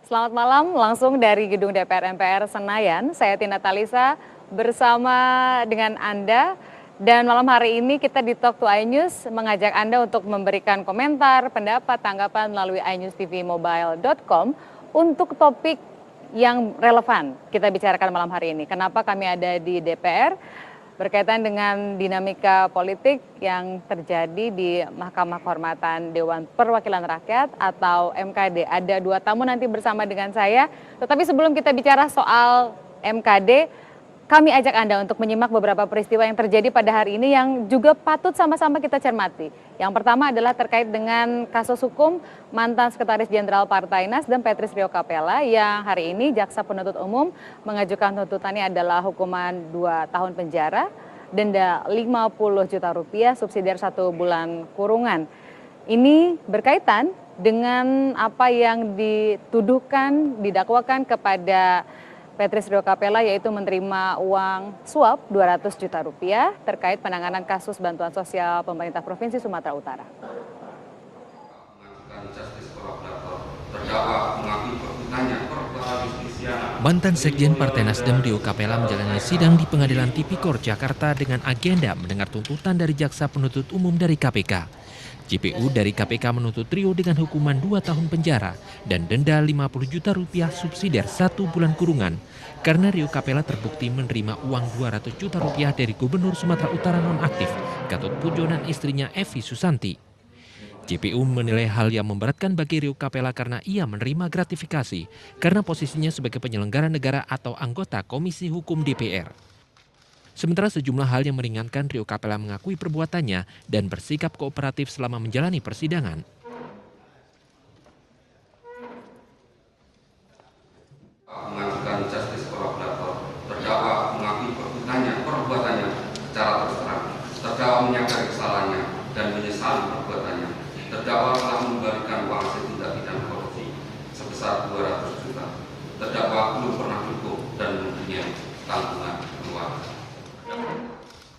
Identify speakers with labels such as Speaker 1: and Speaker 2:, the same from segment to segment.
Speaker 1: Selamat malam, langsung dari Gedung DPR MPR Senayan. Saya Tina Talisa bersama dengan Anda. Dan malam hari ini kita di Talk to iNews mengajak Anda untuk memberikan komentar, pendapat, tanggapan melalui iNewsTVMobile.com untuk topik yang relevan kita bicarakan malam hari ini. Kenapa kami ada di DPR? Berkaitan dengan dinamika politik yang terjadi di Mahkamah Kehormatan Dewan Perwakilan Rakyat atau MKD. Ada dua tamu nanti bersama dengan saya. Tetapi sebelum kita bicara soal MKD, kami ajak Anda untuk menyimak beberapa peristiwa yang terjadi pada hari ini yang juga patut sama-sama kita cermati. Yang pertama adalah terkait dengan kasus hukum mantan Sekretaris Jenderal Partai Nasdem Patrice Rio Capella yang hari ini Jaksa Penuntut Umum mengajukan tuntutannya adalah hukuman 2 tahun penjara, denda 50 juta rupiah, subsidiar 1 bulan kurungan. Ini berkaitan dengan apa yang dituduhkan, didakwakan kepada Patrice Rio Capella, yaitu menerima uang suap 200 juta rupiah terkait penanganan kasus bantuan sosial pemerintah Provinsi Sumatera Utara.
Speaker 2: Mantan Sekjen Partai Nasdem Rio Capella menjalani sidang di Pengadilan Tipikor Jakarta dengan agenda mendengar tuntutan dari Jaksa Penuntut Umum dari KPK. JPU dari KPK menuntut Rio dengan hukuman 2 tahun penjara dan denda 50 juta rupiah subsidiar 1 bulan kurungan karena Rio Capella terbukti menerima uang 200 juta rupiah dari Gubernur Sumatera Utara nonaktif Gatot Pujo dan istrinya Evi Susanti. JPU menilai hal yang memberatkan bagi Rio Capella karena ia menerima gratifikasi karena posisinya sebagai penyelenggara negara atau anggota Komisi Hukum DPR. Sementara sejumlah hal yang meringankan, Rio Capella mengakui perbuatannya dan bersikap kooperatif selama menjalani persidangan.
Speaker 3: Mengajukan justice collaborator, terdakwa mengakui perbuatannya secara terus terang. Terdakwa menyadari kesalahannya dan menyesali perbuatannya. Terdakwa telah memberikan uang hasil tindak pidana korupsi sebesar 200 juta. Terdakwa belum pernah cukup dan mempunyai tanggungan keluarga.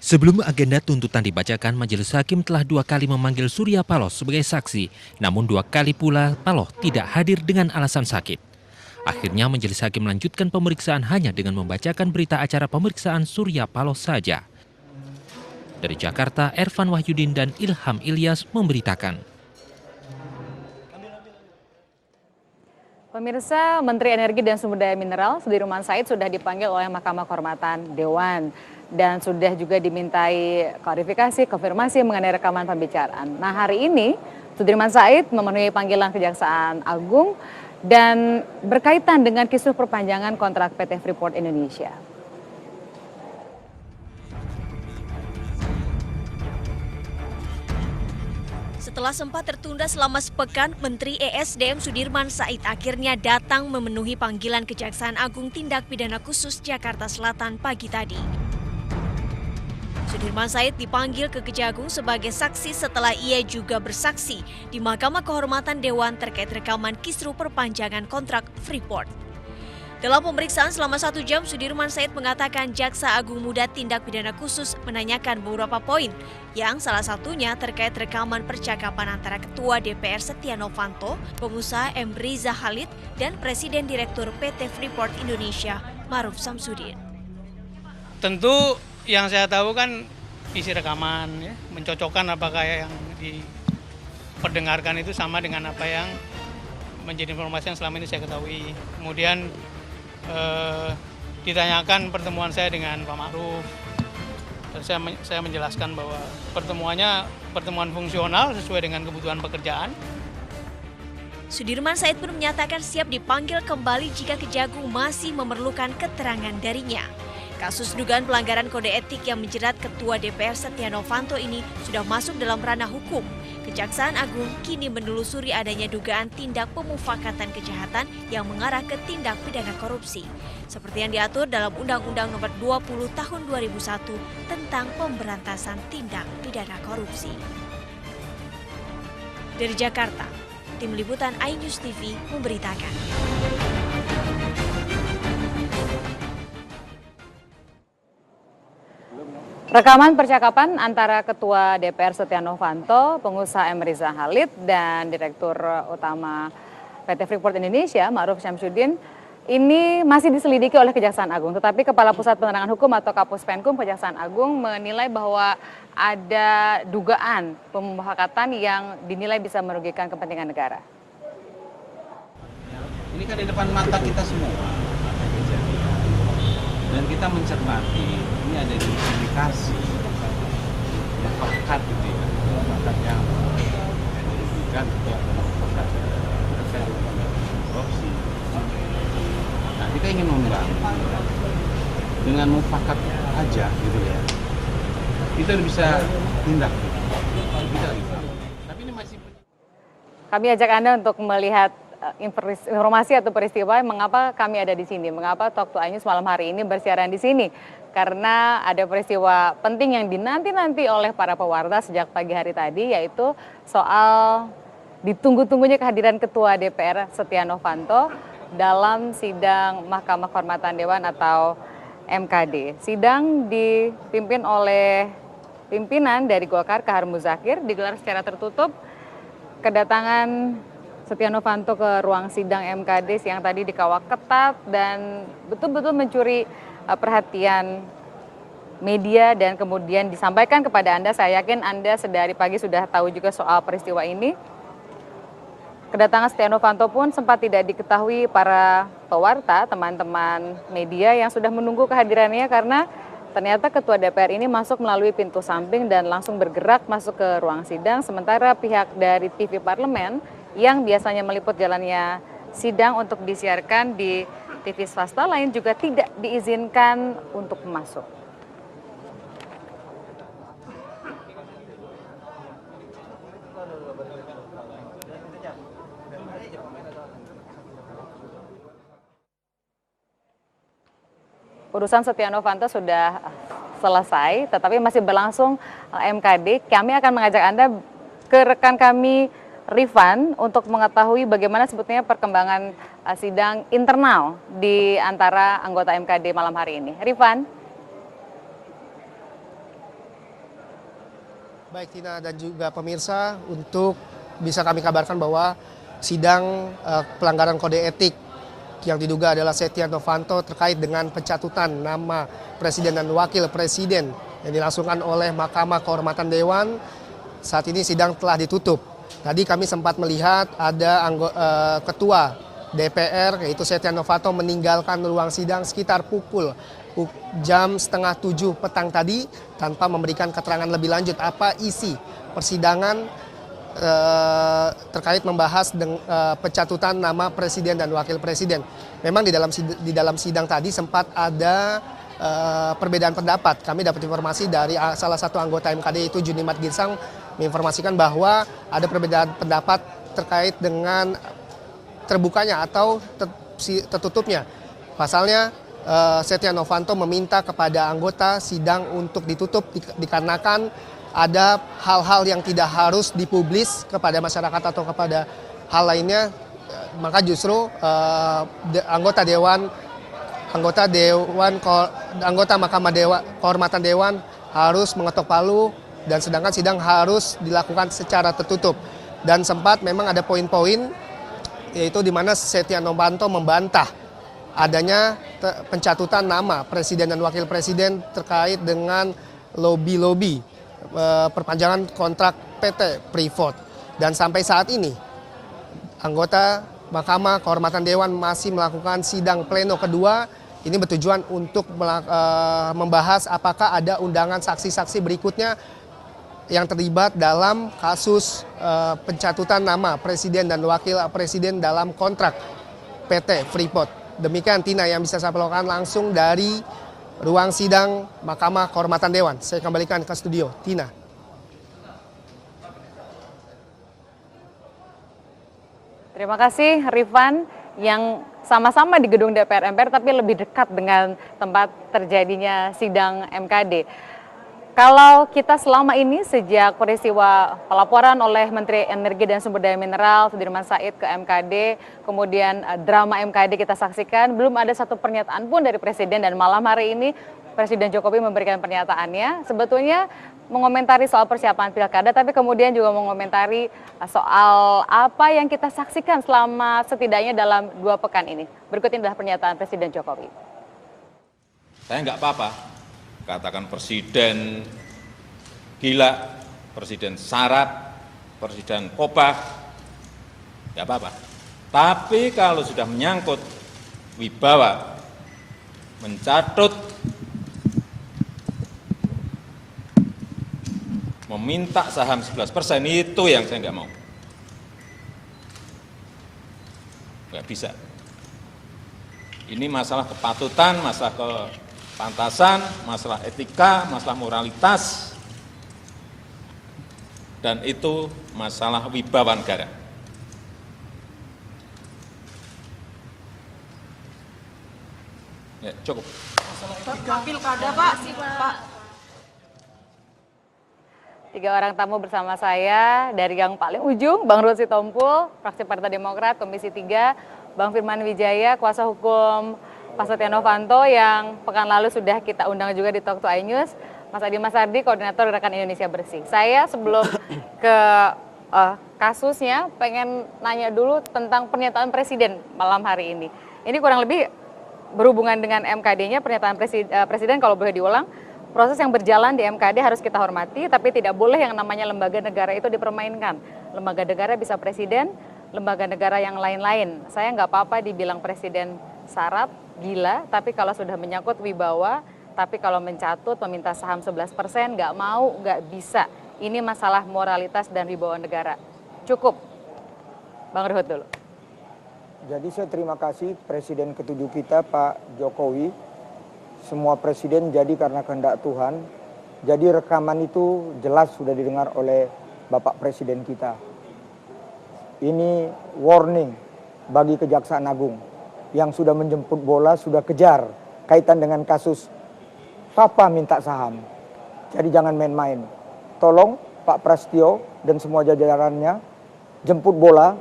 Speaker 2: Sebelum agenda tuntutan dibacakan, Majelis Hakim telah 2 kali memanggil Surya Paloh sebagai saksi, namun 2 kali pula Paloh tidak hadir dengan alasan sakit. Akhirnya Majelis Hakim melanjutkan pemeriksaan hanya dengan membacakan berita acara pemeriksaan Surya Paloh saja. Dari Jakarta, Ervan Wahyudin dan Ilham Ilyas memberitakan.
Speaker 1: Pemirsa, Menteri Energi dan Sumber Daya Mineral Sudirman Said sudah dipanggil oleh Mahkamah Kehormatan Dewan dan sudah juga dimintai klarifikasi, konfirmasi mengenai rekaman pembicaraan. Nah, hari ini Sudirman Said memenuhi panggilan Kejaksaan Agung dan berkaitan dengan kisruh perpanjangan kontrak PT Freeport Indonesia.
Speaker 4: Setelah sempat tertunda selama sepekan, Menteri ESDM Sudirman Said akhirnya datang memenuhi panggilan Kejaksaan Agung Tindak Pidana Khusus Jakarta Selatan pagi tadi. Sudirman Said dipanggil ke Kejagung sebagai saksi setelah ia juga bersaksi di Mahkamah Kehormatan Dewan terkait rekaman kisruh perpanjangan kontrak Freeport. Dalam pemeriksaan selama 1 jam, Sudirman Said mengatakan Jaksa Agung Muda Tindak Pidana Khusus menanyakan beberapa poin, yang salah satunya terkait rekaman percakapan antara Ketua DPR Setia Novanto, pengusaha M. Riza Khalid, dan Presiden Direktur PT Freeport Indonesia, Ma'ruf Samsudin.
Speaker 5: Tentu yang saya tahu kan isi rekaman, ya, mencocokkan apakah yang diperdengarkan itu sama dengan apa yang menjadi informasi yang selama ini saya ketahui. Kemudian ditanyakan pertemuan saya dengan Pak Ma'ruf. Saya menjelaskan bahwa pertemuan fungsional sesuai dengan kebutuhan pekerjaan.
Speaker 4: Sudirman Said pun menyatakan siap dipanggil kembali jika Kejagung masih memerlukan keterangan darinya. Kasus dugaan pelanggaran kode etik yang menjerat Ketua DPR Setia Novanto ini sudah masuk dalam ranah hukum. Kejaksaan Agung kini menelusuri adanya dugaan tindak pemufakatan kejahatan yang mengarah ke tindak pidana korupsi, seperti yang diatur dalam Undang-Undang Nomor 20 Tahun 2001 tentang pemberantasan tindak pidana korupsi. Dari Jakarta, Tim Liputan iNews TV memberitakan.
Speaker 1: Rekaman percakapan antara Ketua DPR Setia Novanto, pengusaha M. Riza Khalid, dan Direktur Utama PT Freeport Indonesia, Ma'ruf Syamsuddin, ini masih diselidiki oleh Kejaksaan Agung. Tetapi Kepala Pusat Penerangan Hukum atau Kapus Penkum Kejaksaan Agung menilai bahwa ada dugaan pemufakatan yang dinilai bisa merugikan kepentingan negara.
Speaker 6: Ini kan di depan mata kita semua. Dan kita mencermati, ini ada indikasi yang pekat gitu ya, pekat yang merugikan atau pekat terkait dengan korupsi. Nah, kita ingin membangun dengan mufakat aja gitu ya. Kita bisa tindak, kita bisa. Tapi ini masih.
Speaker 1: Kami ajak Anda untuk melihat informasi atau peristiwa mengapa kami ada di sini, mengapa Talk to iNews malam hari ini bersiaran di sini. Karena ada peristiwa penting yang dinanti-nanti oleh para pewarta sejak pagi hari tadi, yaitu soal ditunggu-tunggunya kehadiran Ketua DPR Setia Novanto dalam sidang Mahkamah Kehormatan Dewan atau MKD. Sidang dipimpin oleh pimpinan dari Golkar, Kahar Muzakir, digelar secara tertutup. Kedatangan Setia Novanto ke ruang sidang MKD siang tadi dikawal ketat dan betul-betul mencuri perhatian media dan kemudian disampaikan kepada Anda. Saya yakin Anda sedari pagi sudah tahu juga soal peristiwa ini. Kedatangan Setia Novanto pun sempat tidak diketahui para pewarta, teman-teman media yang sudah menunggu kehadirannya karena ternyata Ketua DPR ini masuk melalui pintu samping dan langsung bergerak masuk ke ruang sidang, sementara pihak dari TV Parlemen yang biasanya meliput jalannya sidang untuk disiarkan di TV swasta lain juga tidak diizinkan untuk masuk. Urusan Setia Novanto sudah selesai, tetapi masih berlangsung MKD. Kami akan mengajak Anda ke rekan kami Rifan untuk mengetahui bagaimana sebetulnya perkembangan sidang internal di antara anggota MKD malam hari ini. Rifan.
Speaker 7: Baik Tina dan juga pemirsa, untuk bisa kami kabarkan bahwa sidang pelanggaran kode etik yang diduga adalah Setia Novanto terkait dengan pencatutan nama Presiden dan Wakil Presiden yang dilangsungkan oleh Mahkamah Kehormatan Dewan, saat ini sidang telah ditutup. Tadi kami sempat melihat ada Ketua DPR yaitu Setia Novanto meninggalkan ruang sidang sekitar pukul jam 6:30 petang tadi tanpa memberikan keterangan lebih lanjut apa isi persidangan terkait membahas pencatutan nama Presiden dan Wakil Presiden. Memang di dalam sidang tadi sempat ada perbedaan pendapat. Kami dapat informasi dari salah satu anggota MKD itu Junimat Ginsang menginformasikan bahwa ada perbedaan pendapat terkait dengan terbukanya atau tertutupnya. Pasalnya Setia Novanto meminta kepada anggota sidang untuk ditutup dikarenakan ada hal-hal yang tidak harus dipublis kepada masyarakat atau kepada hal lainnya, maka justru anggota Mahkamah Kehormatan Dewan harus mengetok palu dan sedangkan sidang harus dilakukan secara tertutup. Dan sempat memang ada poin-poin yaitu di mana Setia Novanto membantah adanya pencatutan nama Presiden dan Wakil Presiden terkait dengan lobby-lobby perpanjangan kontrak PT Freeport. Dan sampai saat ini anggota Mahkamah Kehormatan Dewan masih melakukan sidang pleno kedua. Ini bertujuan untuk membahas apakah ada undangan saksi-saksi berikutnya yang terlibat dalam kasus pencatutan nama Presiden dan Wakil Presiden dalam kontrak PT Freeport. Demikian Tina yang bisa saya lakukan langsung dari ruang sidang Mahkamah Kehormatan Dewan. Saya kembalikan ke studio. Tina.
Speaker 1: Terima kasih Rifan yang sama-sama di gedung DPR MPR tapi lebih dekat dengan tempat terjadinya sidang MKD. Kalau kita selama ini sejak peristiwa pelaporan oleh Menteri Energi dan Sumber Daya Mineral Sudirman Said ke MKD, kemudian drama MKD kita saksikan, belum ada satu pernyataan pun dari Presiden dan malam hari ini Presiden Jokowi memberikan pernyataannya, sebetulnya mengomentari soal persiapan pilkada, tapi kemudian juga mengomentari soal apa yang kita saksikan selama setidaknya dalam 2 pekan ini. Berikut ini adalah pernyataan Presiden Jokowi.
Speaker 8: Saya nggak apa-apa katakan presiden gila, presiden syarat, presiden kobah, nggak apa-apa. Tapi kalau sudah menyangkut wibawa, mencatut, meminta saham 11%, itu yang saya nggak mau. Nggak bisa. Ini masalah kepatutan, masalah kepantasan, masalah etika, masalah moralitas, dan itu masalah wibawa negara. Ya, cukup.
Speaker 9: Pilkada, Pak.
Speaker 1: 3 orang tamu bersama saya dari yang paling ujung, Bang Ruhut Sitompul, fraksi Partai Demokrat, Komisi 3, Bang Firman Wijaya, kuasa hukum Pak Setia Novanto yang pekan lalu sudah kita undang juga di Talk to iNews, Mas Adi Masardi, koordinator Gerakan Indonesia Bersih. Saya sebelum ke kasusnya pengen nanya dulu tentang pernyataan Presiden malam hari ini. Ini kurang lebih berhubungan dengan MKD-nya, pernyataan Presiden kalau boleh diulang. Proses yang berjalan di MKD harus kita hormati, tapi tidak boleh yang namanya lembaga negara itu dipermainkan. Lembaga negara bisa presiden, lembaga negara yang lain-lain. Saya nggak apa-apa dibilang presiden syarat, gila, tapi kalau sudah menyangkut wibawa, tapi kalau mencatut, meminta saham 11%, nggak mau, nggak bisa. Ini masalah moralitas dan wibawa negara. Cukup. Bang Ruhut dulu.
Speaker 10: Jadi saya terima kasih Presiden ke-7 kita Pak Jokowi. Semua presiden jadi karena kehendak Tuhan. Jadi rekaman itu jelas sudah didengar oleh Bapak Presiden kita. Ini warning bagi Kejaksaan Agung yang sudah menjemput bola, sudah kejar kaitan dengan kasus Papa minta saham. Jadi jangan main-main. Tolong Pak Prasetyo dan semua jajarannya jemput bola.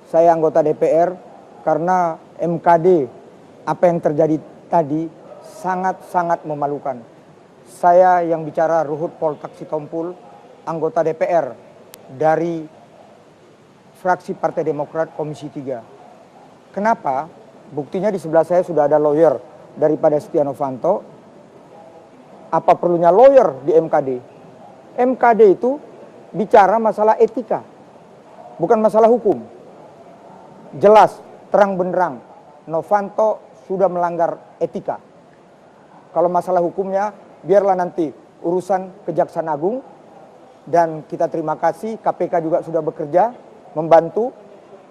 Speaker 10: Saya anggota DPR karena MKD apa yang terjadi tadi sangat-sangat memalukan. Saya yang bicara Ruhut Poltak Sitompul, anggota DPR dari fraksi Partai Demokrat Komisi 3. Kenapa? Buktinya di sebelah saya sudah ada lawyer daripada Setia Novanto. Apa perlunya lawyer di MKD? MKD itu bicara masalah etika, bukan masalah hukum. Jelas, terang benderang, Novanto sudah melanggar etika. Kalau masalah hukumnya, biarlah nanti urusan Kejaksaan Agung. Dan kita terima kasih, KPK juga sudah bekerja, membantu.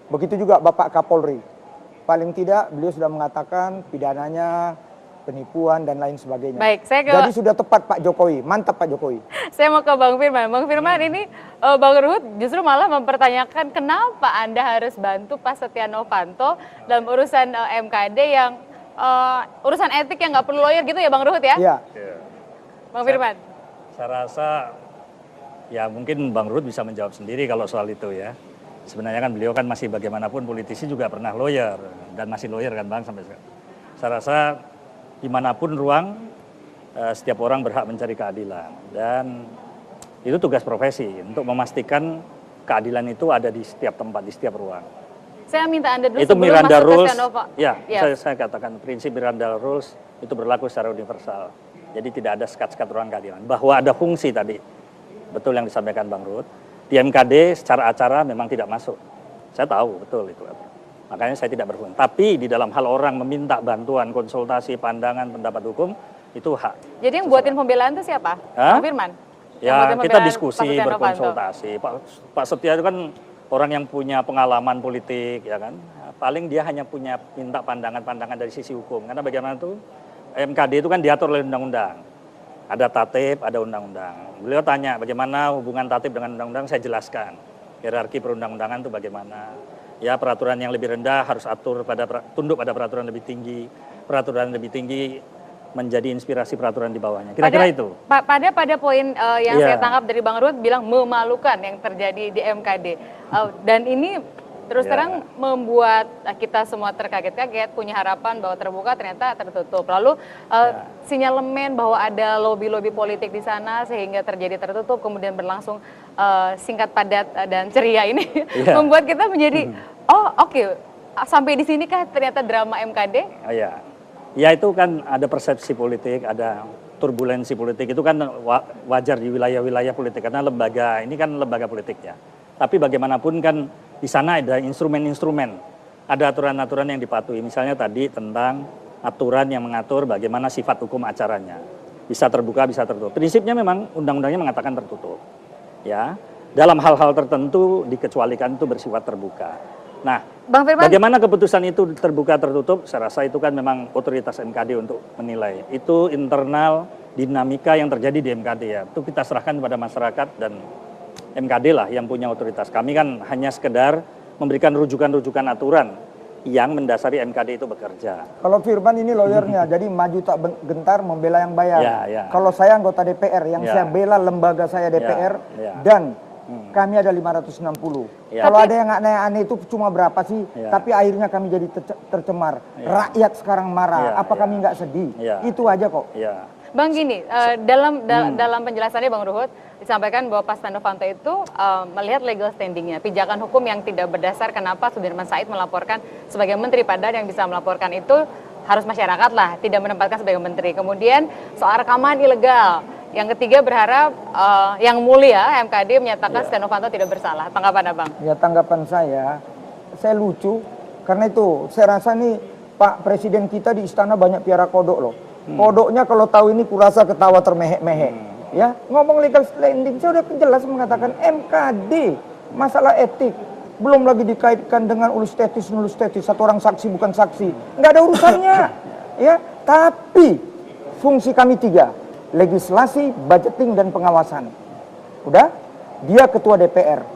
Speaker 10: Begitu juga Bapak Kapolri. Paling tidak beliau sudah mengatakan pidananya, penipuan, dan lain sebagainya.
Speaker 1: Baik,
Speaker 10: jadi sudah tepat Pak Jokowi, mantap Pak Jokowi.
Speaker 1: Saya mau ke Bang Firman. Bang Firman, ini Bang Ruhut justru malah mempertanyakan kenapa Anda harus bantu Pak Setia Novanto dalam urusan MKD yang urusan etik yang nggak perlu lawyer gitu ya Bang Ruhut ya?
Speaker 10: Iya.
Speaker 1: Bang Firman.
Speaker 11: Saya rasa ya mungkin Bang Ruhut bisa menjawab sendiri kalau soal itu ya. Sebenarnya kan beliau kan masih bagaimanapun politisi juga pernah lawyer dan masih lawyer kan Bang sampai sekarang. Saya rasa dimanapun ruang setiap orang berhak mencari keadilan dan itu tugas profesi untuk memastikan keadilan itu ada di setiap tempat, di setiap ruang.
Speaker 1: Saya minta Anda dulu
Speaker 11: itu Miranda Rules, ya,
Speaker 1: yes.
Speaker 11: saya katakan prinsip Miranda Rules itu berlaku secara universal. Jadi tidak ada sekat-sekat ruang keadilan. Bahwa ada fungsi tadi, betul yang disampaikan Bang Ruhut, di MKD secara acara memang tidak masuk. Saya tahu betul itu. Makanya saya tidak berfungsi. Tapi di dalam hal orang meminta bantuan, konsultasi, pandangan, pendapat hukum, itu hak.
Speaker 1: Jadi yang buatin pembelaan itu siapa? Bang Firman?
Speaker 11: Ya kita diskusi, berkonsultasi. Pak Setia itu kan orang yang punya pengalaman politik, ya kan. Paling dia hanya punya minta pandangan-pandangan dari sisi hukum. Karena bagaimana itu MKD itu kan diatur oleh undang-undang. Ada tatip, ada undang-undang. Beliau tanya bagaimana hubungan tatip dengan undang-undang, saya jelaskan. Hierarki perundang-undangan itu bagaimana. Ya peraturan yang lebih rendah harus tunduk pada peraturan lebih tinggi. Peraturan lebih tinggi menjadi inspirasi peraturan di bawahnya. Kira-kira itu.
Speaker 1: Pada poin yang saya tangkap dari Bang Ruhut bilang memalukan yang terjadi di MKD. Dan ini terus
Speaker 11: Ya.
Speaker 1: terang membuat kita semua terkaget-kaget, punya harapan bahwa terbuka ternyata tertutup. Lalu sinyalemen bahwa ada lobby-lobby politik di sana sehingga terjadi tertutup, kemudian berlangsung singkat, padat, dan ceria ini membuat kita menjadi, oh oke, sampai di sini kah ternyata drama MKD?
Speaker 11: Ya itu kan ada persepsi politik, ada turbulensi politik, itu kan wajar di wilayah-wilayah politik karena lembaga ini kan lembaga politik ya. Tapi bagaimanapun kan di sana ada instrumen-instrumen, ada aturan-aturan yang dipatuhi. Misalnya tadi tentang aturan yang mengatur bagaimana sifat hukum acaranya. Bisa terbuka, bisa tertutup. Prinsipnya memang undang-undangnya mengatakan tertutup. Ya, dalam hal-hal tertentu dikecualikan itu bersifat terbuka. Nah,
Speaker 1: Bang Firman,
Speaker 11: bagaimana keputusan itu terbuka tertutup? Saya rasa itu kan memang otoritas MKD untuk menilai. Itu internal dinamika yang terjadi di MKD ya. Itu kita serahkan kepada masyarakat dan MKD lah yang punya otoritas. Kami kan hanya sekedar memberikan rujukan-rujukan aturan yang mendasari MKD itu bekerja.
Speaker 10: Kalau Firman ini lawyernya, jadi maju tak gentar membela yang bayar.
Speaker 11: Ya.
Speaker 10: Kalau saya anggota DPR, yang saya bela lembaga saya DPR, dan kami ada 560. Kalau ada yang aneh-aneh itu cuma berapa sih? Tapi akhirnya kami jadi tercemar. Rakyat sekarang marah, apa kami nggak sedih? Itu aja kok.
Speaker 1: Bang gini, dalam penjelasannya Bang Ruhut disampaikan bahwa Pak Setia Novanto itu melihat legal standingnya, pijakan hukum yang tidak berdasar. Kenapa Sudirman Said melaporkan sebagai menteri, padahal yang bisa melaporkan itu harus masyarakat lah, tidak menempatkan sebagai menteri. Kemudian soal rekaman ilegal. Yang ketiga berharap yang mulia MKD menyatakan Setia Novanto tidak bersalah. Tanggapan Abang?
Speaker 10: Ya tanggapan saya lucu karena itu saya rasa nih Pak Presiden kita di istana banyak piara kodok loh. Kodoknya kalau tahu ini kurasa ketawa termehek-mehek. Ya, ngomong legal standing saya udah jelas mengatakan MKD masalah etik. Belum lagi dikaitkan dengan ulus tetis, satu orang saksi bukan saksi. Nggak ada urusannya. Ya, tapi fungsi kami 3. Legislasi, budgeting, dan pengawasan. Udah, dia ketua DPR.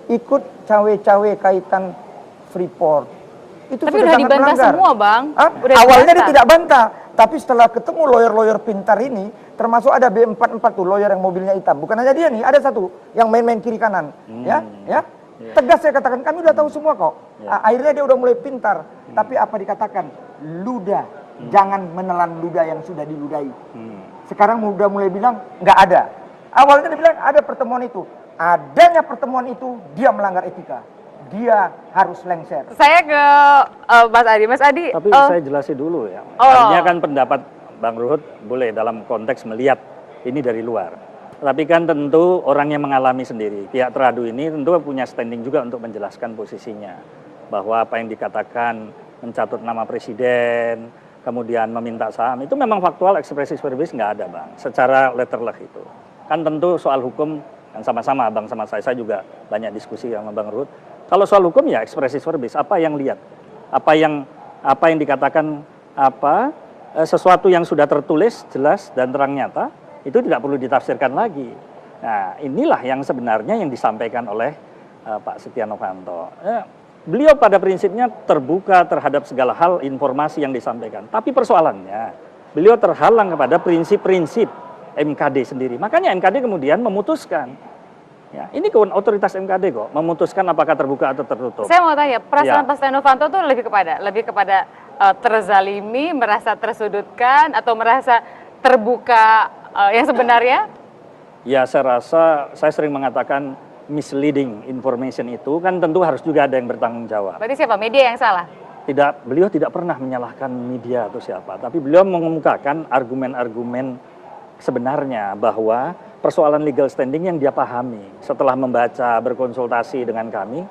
Speaker 10: Ikut cawe-cawe kaitan Freeport. Itu
Speaker 1: tapi udah dibantah semua, Bang.
Speaker 10: Awalnya dia tidak bantah. Tapi setelah ketemu lawyer-lawyer pintar ini, termasuk ada B44 tuh, lawyer yang mobilnya hitam. Bukan hanya dia nih, ada satu yang main-main kiri kanan. Ya. Tegas saya katakan, kami udah tahu semua kok. Akhirnya dia udah mulai pintar. Tapi apa dikatakan? Ludah. Jangan menelan ludah yang sudah diludahi. Sekarang udah mulai bilang nggak ada. Awalnya dia bilang ada pertemuan itu. Adanya pertemuan itu dia melanggar etika. Dia harus lengser.
Speaker 1: Saya ke Mas Adi. Mas Adi.
Speaker 11: Tapi saya jelasin dulu ya. Artinya kan pendapat Bang Ruhut boleh dalam konteks melihat ini dari luar. Tapi kan tentu orang yang mengalami sendiri. Pihak teradu ini tentu punya standing juga untuk menjelaskan posisinya. Bahwa apa yang dikatakan mencatut nama presiden, kemudian meminta saham, itu memang faktual, ekspresi verbis nggak ada Bang. Secara letterlek itu. Kan tentu soal hukum, kan sama-sama Bang sama saya juga banyak diskusi sama Bang Ruhut. Kalau soal hukum ya ekspresi verbis, apa yang lihat, apa yang dikatakan, sesuatu yang sudah tertulis jelas dan terang nyata, itu tidak perlu ditafsirkan lagi. Nah inilah yang sebenarnya yang disampaikan oleh Pak Setia Novanto. Beliau pada prinsipnya terbuka terhadap segala hal informasi yang disampaikan. Tapi persoalannya, beliau terhalang kepada prinsip-prinsip MKD sendiri. Makanya MKD kemudian memutuskan. Ya, ini otoritas MKD kok, memutuskan apakah terbuka atau tertutup.
Speaker 1: Saya mau tanya, perasaan Pak Setia Novanto itu lebih kepada terzalimi, merasa tersudutkan, atau merasa terbuka yang sebenarnya?
Speaker 11: Ya, saya rasa, saya sering mengatakan misleading information itu kan tentu harus juga ada yang bertanggung jawab.
Speaker 1: Berarti siapa? Media yang salah?
Speaker 11: Tidak, beliau tidak pernah menyalahkan media atau siapa, tapi beliau mengemukakan argumen-argumen sebenarnya bahwa persoalan legal standing yang dia pahami setelah membaca, berkonsultasi dengan kami,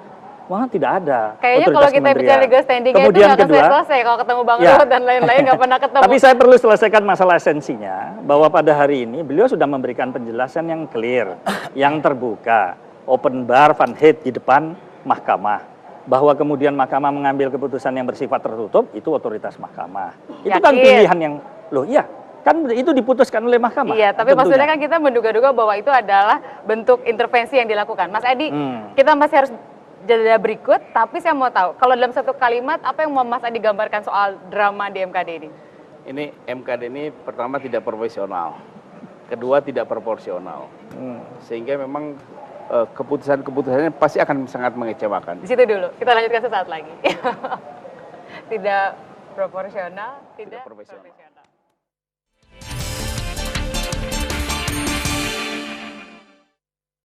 Speaker 11: wah tidak ada.
Speaker 1: Kayaknya kalau kita bicara legal standing itu nggak selesai kalau ketemu Bang Ruhut dan lain-lain nggak pernah ketemu.
Speaker 11: Tapi saya perlu selesaikan masalah esensinya, bahwa pada hari ini beliau sudah memberikan penjelasan yang clear, yang terbuka, open bar van head di depan mahkamah. Bahwa kemudian mahkamah mengambil keputusan yang bersifat tertutup, itu otoritas mahkamah. Itu kan pilihan yang, loh iya, kan itu diputuskan oleh mahkamah.
Speaker 1: Iya, tapi maksudnya kan kita menduga-duga bahwa itu adalah bentuk intervensi yang dilakukan. Mas Adi, kita masih harus jeda berikut, tapi saya mau tahu, kalau dalam satu kalimat, apa yang mau Mas Adi gambarkan soal drama di MKD ini?
Speaker 6: Ini MKD ini pertama tidak profesional, kedua tidak proporsional, sehingga memang keputusan-keputusannya pasti akan sangat mengecewakan.
Speaker 1: Di situ dulu, kita lanjutkan sesaat lagi. Tidak proporsional, tidak profesional.